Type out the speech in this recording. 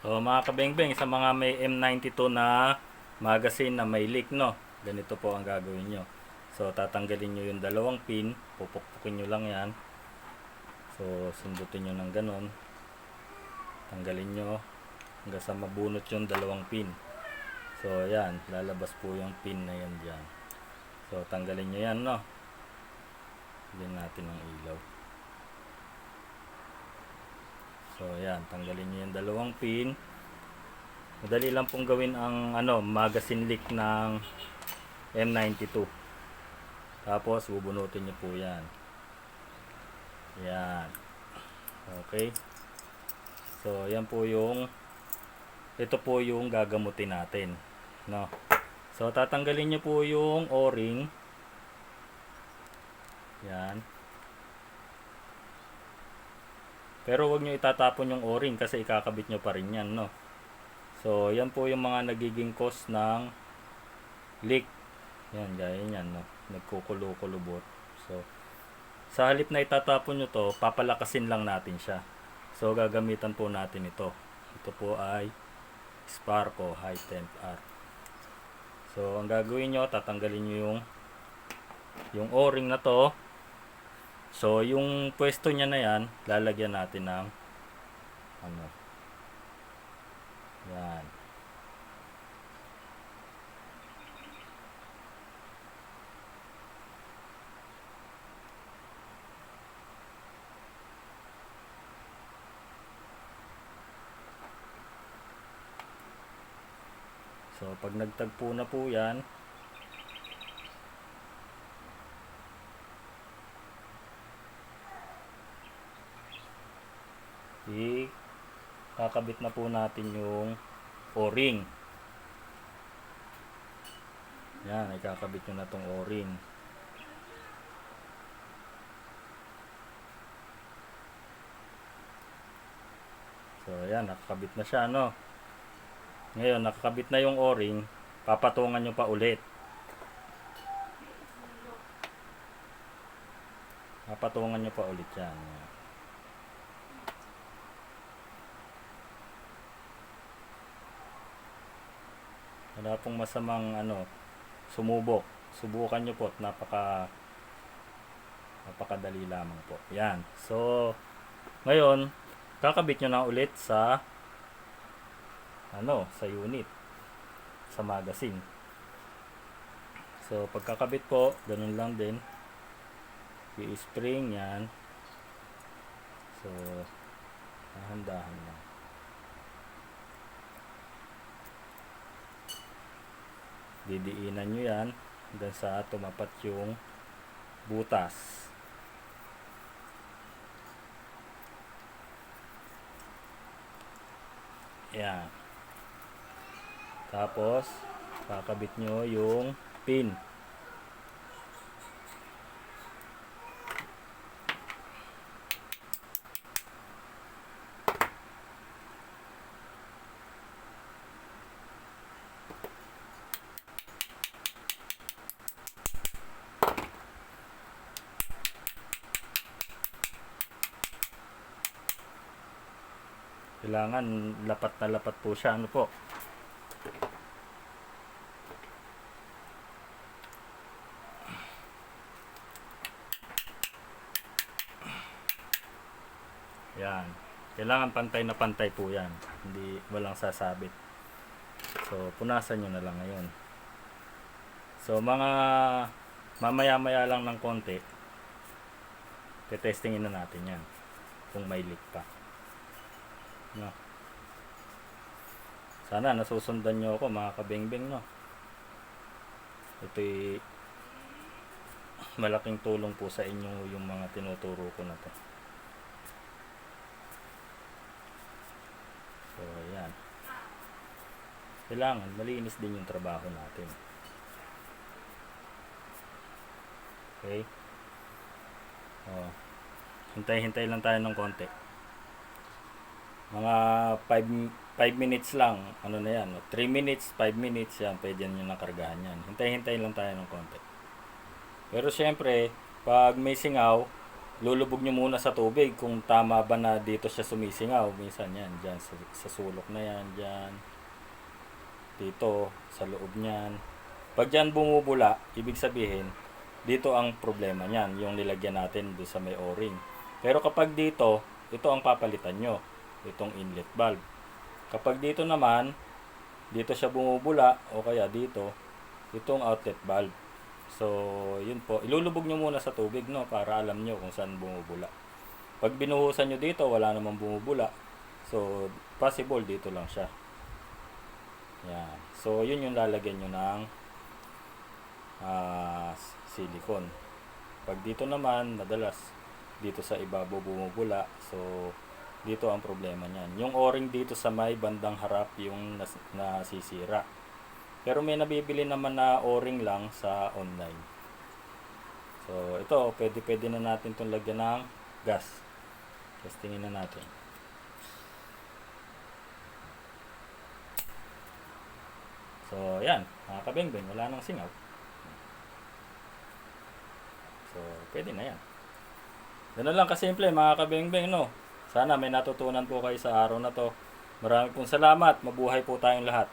So mga kabengbeng, sa mga may M92 na magazine na may leak, no, ganito po ang gagawin nyo. So tatanggalin nyo yung dalawang pin, pupukpukin nyo lang yan. So sundutin nyo ng ganon, tanggalin nyo hanggang sa mabunot yung dalawang pin. So yan, lalabas po yung pin na yan dyan. So tanggalin nyo yan, no. Bigyan natin ng ilaw. So yan, tanggalin nyo yung dalawang pin. Madali lang pong gawin ang magazine leak ng M92. Tapos bubunutin nyo po yan. Yan. Okay. So yan po ito po yung gagamutin natin, no. So tatanggalin nyo po yung O-ring. Yan. Pero wag nyo itatapon yung O-ring kasi ikakabit nyo pa rin yan, no. So yan po yung mga nagiging cause ng leak. Yan, gaya yan, no. Nagkukulo-kulubot. So sa halip na itatapon nyo to, papalakasin lang natin siya. So gagamitan po natin ito. Ito po ay Sparco High Temp R. So ang gagawin nyo, tatanggalin nyo yung O-ring na to. So yung pwesto niya na yan, lalagyan natin ng yan. So pag nagtagpo na po yan, kakabit na po natin yung O-ring. Yan, ikakabit nyo na tong O-ring. So yan, nakakabit na siya, no. Ngayon, nakakabit na yung O-ring, papatungan nyo pa ulit. Papatungan nyo pa ulit yan. Wala pong masamang sumubok. Subukan nyo po at napakadali lamang po. Yan. So, ngayon, kakabit nyo na ulit sa sa unit, sa magazine. So pagkakabit po, ganun lang din, i-spring yan. So dahan-dahan lang. Didiinan nyo yan hanggang sa tumapat yung butas. Yan. Tapos kakabit nyo yung pin. Kailangan lapat na lapat po siya, po. Yan. Kailangan pantay na pantay po yan. Hindi walang sasabit. So punasan nyo na lang ngayon. So mga mamaya-maya lang ng konti, tetestingin na natin yan kung may leak pa. No. Sana nasusundan nyo ako, mga kabengbeng, no. Ito'y malaking tulong po sa inyo yung mga tinuturo ko na to. So ayan, kailangan malinis din yung trabaho natin. Okay. Hintay-hintay lang tayo ng konti. Mga 5 minutes lang, na yan, 3 minutes, 5 minutes yan, pwede nyo nakargahan yan. Hintay-hintay lang tayo ng konti. Pero syempre, pag may singaw, lulubog nyo muna sa tubig kung tama ba na dito siya sumisingaw. Minsan yan, dyan sa sulok na yan, dyan, dito, sa loob niyan. Pag dyan bumubula, ibig sabihin, dito ang problema niyan, yung nilagyan natin doon sa may o-ring. Pero kapag dito, ito ang papalitan nyo, itong inlet valve. Kapag dito naman, dito siya bumubula, o kaya dito, itong outlet valve. So, yun po. Ilulubog nyo muna sa tubig, no, para alam nyo kung saan bumubula. Pag binuhusan nyo dito, wala namang bumubula. So, possible dito lang siya. Yan. So, yun yung lalagyan nyo ng silicone. Pag dito naman, madalas dito sa ibabaw bumubula. So, dito ang problema niyan. Yung o-ring dito sa may bandang harap yung nasisira. Pero may nabibili naman na o-ring lang sa online. So, ito, pwede na natin itong lagyan ng gas. Testingin na natin. So, yan. Mga kabengbeng, wala nang singaw. So, pwede na yan. Ganun lang kasimple, mga kabengbeng, no? Sana may natutunan po kayo sa araw na to. Maraming pong salamat. Mabuhay po tayong lahat.